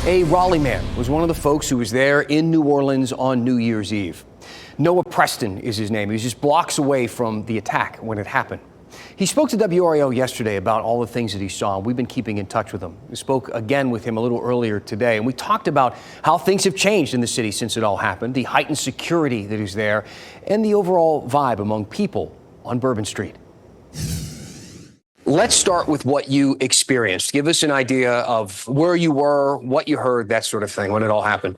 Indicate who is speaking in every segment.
Speaker 1: A Raleigh man was one of the folks who was there in New Orleans on New Year's Eve. Noah Preston is his name. He was just blocks away from the attack when it happened. He spoke to WRAL yesterday about all the things that he saw. We've been keeping in touch with him. We spoke again with him a little earlier today, and we talked about how things have changed in the city since it all happened, the heightened security that is there, and the overall vibe among people on Bourbon Street. Let's start with what you experienced. Give us an idea of where you were, what you heard, that sort of thing, when it all happened.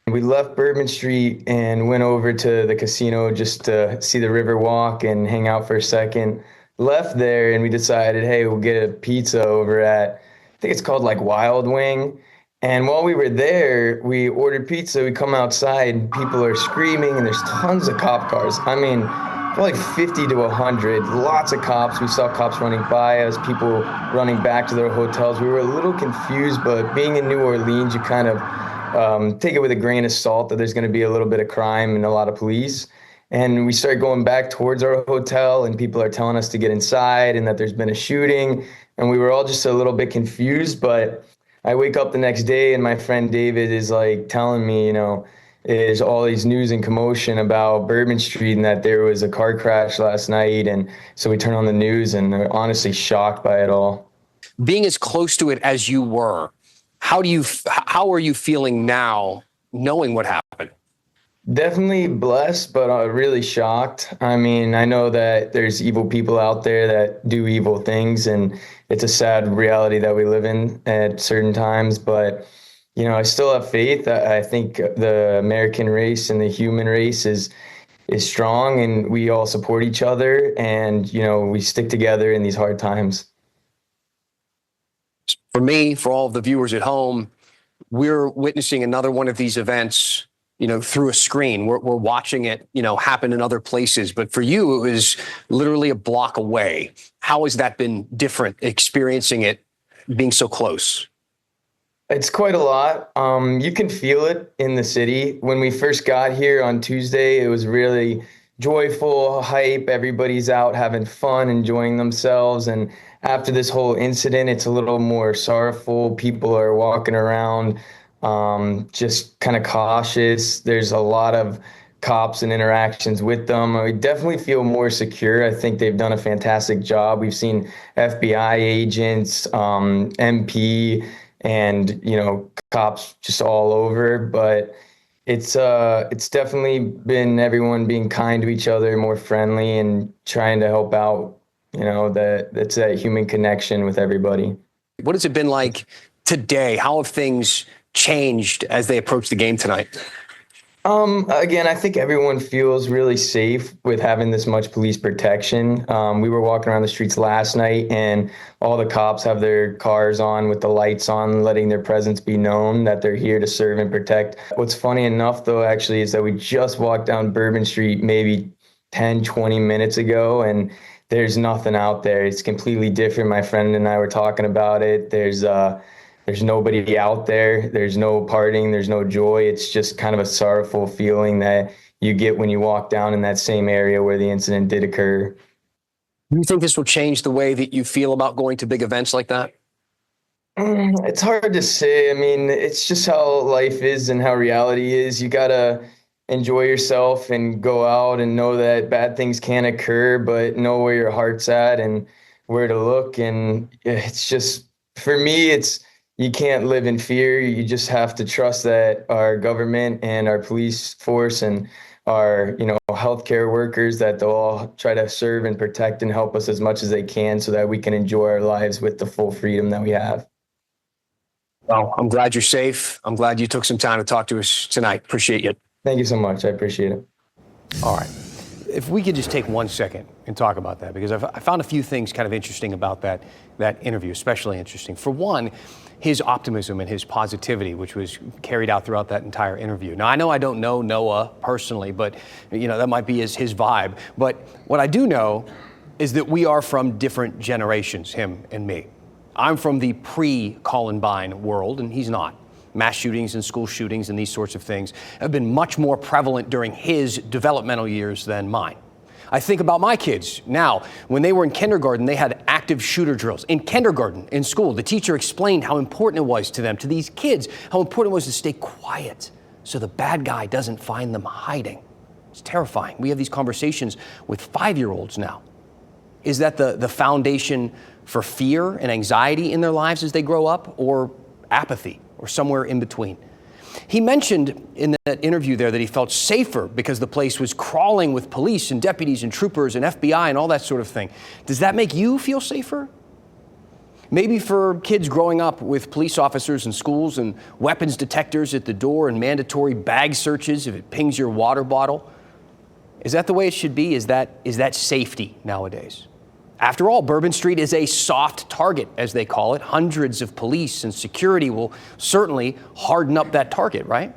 Speaker 2: We left Bourbon Street and went over to the casino just to see the river walk and hang out for a second. Left there and we decided, hey, we'll get a pizza over at, I think it's called like Wild Wing. And while we were there, we ordered pizza. We come outside, people are screaming, and there's tons of cop cars. I mean, probably 50 to 100, lots of cops. We saw cops running by us, people running back to their hotels. We were a little confused, but being in New Orleans, you kind of take it with a grain of salt that there's going to be a little bit of crime and a lot of police. And we started going back towards our hotel, and people are telling us to get inside and that there's been a shooting. And we were all just a little bit confused, but I wake up the next day and my friend David is like telling me, there's all these news and commotion about Bourbon Street and that there was a car crash last night. And so we turn on the news and they're honestly shocked by it all.
Speaker 1: Being as close to it as you were, how are you feeling now knowing what happened?
Speaker 2: Definitely blessed, but really shocked. I mean, I know that there's evil people out there that do evil things, and it's a sad reality that we live in at certain times, but I still have faith. I think the American race and the human race is strong, and we all support each other, and, we stick together in these hard times.
Speaker 1: For me, for all of the viewers at home, we're witnessing another one of these events, through a screen. We're watching it, happen in other places. But for you, it was literally a block away. How has that been different, experiencing it, being so close?
Speaker 2: It's quite a lot. You can feel it in the city. When we first got here on Tuesday, it was really joyful, hype. Everybody's out having fun, enjoying themselves. And after this whole incident, it's a little more sorrowful. People are walking around just kind of cautious. There's a lot of cops and interactions with them. I definitely feel more secure. I think they've done a fantastic job. We've seen FBI agents, MP, and cops just all over, but it's definitely been everyone being kind to each other, more friendly, and trying to help out. That's that human connection with everybody.
Speaker 1: What has it been like today? How have things changed as they approach the game tonight?
Speaker 2: Again, I think everyone feels really safe with having this much police protection. We were walking around the streets last night and all the cops have their cars on with the lights on, letting their presence be known that they're here to serve and protect. What's funny enough, though, actually, is that we just walked down Bourbon Street maybe 10, 20 minutes ago, and there's nothing out there. It's completely different. My friend and I were talking about it. There's nobody out there. There's no partying. There's no joy. It's just kind of a sorrowful feeling that you get when you walk down in that same area where the incident did occur.
Speaker 1: Do you think this will change the way that you feel about going to big events like that?
Speaker 2: It's hard to say. I mean, it's just how life is and how reality is. You got to enjoy yourself and go out and know that bad things can occur, but know where your heart's at and where to look. And it's just, for me, you can't live in fear. You just have to trust that our government and our police force and our, healthcare workers, that they'll all try to serve and protect and help us as much as they can so that we can enjoy our lives with the full freedom that we have.
Speaker 1: Well, I'm glad you're safe. I'm glad you took some time to talk to us tonight. Appreciate you.
Speaker 2: Thank you so much. I appreciate it.
Speaker 1: All right. If we could just take 1 second and talk about that, because I found a few things kind of interesting about that interview, especially interesting. For one, his optimism and his positivity, which was carried out throughout that entire interview. Now, I know I don't know Noah personally, but that might be his vibe. But what I do know is that we are from different generations, him and me. I'm from the pre-Columbine world, and he's not. Mass shootings and school shootings and these sorts of things have been much more prevalent during his developmental years than mine. I think about my kids now. When they were in kindergarten, they had active shooter drills. In kindergarten, in school, the teacher explained how important it was to them, to these kids, how important it was to stay quiet so the bad guy doesn't find them hiding. It's terrifying. We have these conversations with 5-year-olds now. Is that the foundation for fear and anxiety in their lives as they grow up, or apathy, or somewhere in between? He mentioned in that interview there that he felt safer because the place was crawling with police and deputies and troopers and FBI and all that sort of thing. Does that make you feel safer? Maybe for kids growing up with police officers in schools and weapons detectors at the door and mandatory bag searches if it pings your water bottle. Is that the way it should be? Is that safety nowadays? After all, Bourbon Street is a soft target, as they call it. Hundreds of police and security will certainly harden up that target, right?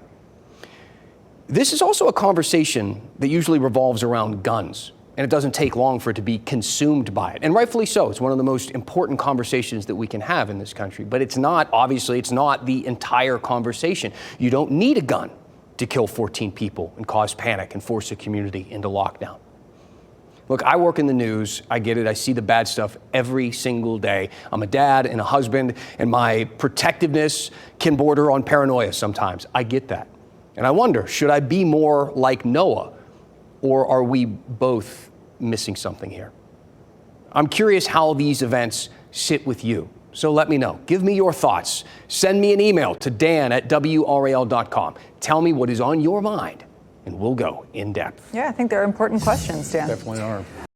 Speaker 1: This is also a conversation that usually revolves around guns, and it doesn't take long for it to be consumed by it. And rightfully so. It's one of the most important conversations that we can have in this country. But it's not the entire conversation. You don't need a gun to kill 14 people and cause panic and force a community into lockdown. Look, I work in the news. I get it. I see the bad stuff every single day. I'm a dad and a husband, and my protectiveness can border on paranoia sometimes. I get that. And I wonder, should I be more like Noah, or are we both missing something here? I'm curious how these events sit with you. So let me know. Give me your thoughts. Send me an email to dan@WRAL.com. Tell me what is on your mind, and we'll go in depth.
Speaker 3: Yeah, I think they're important questions, Dan.
Speaker 1: Definitely are.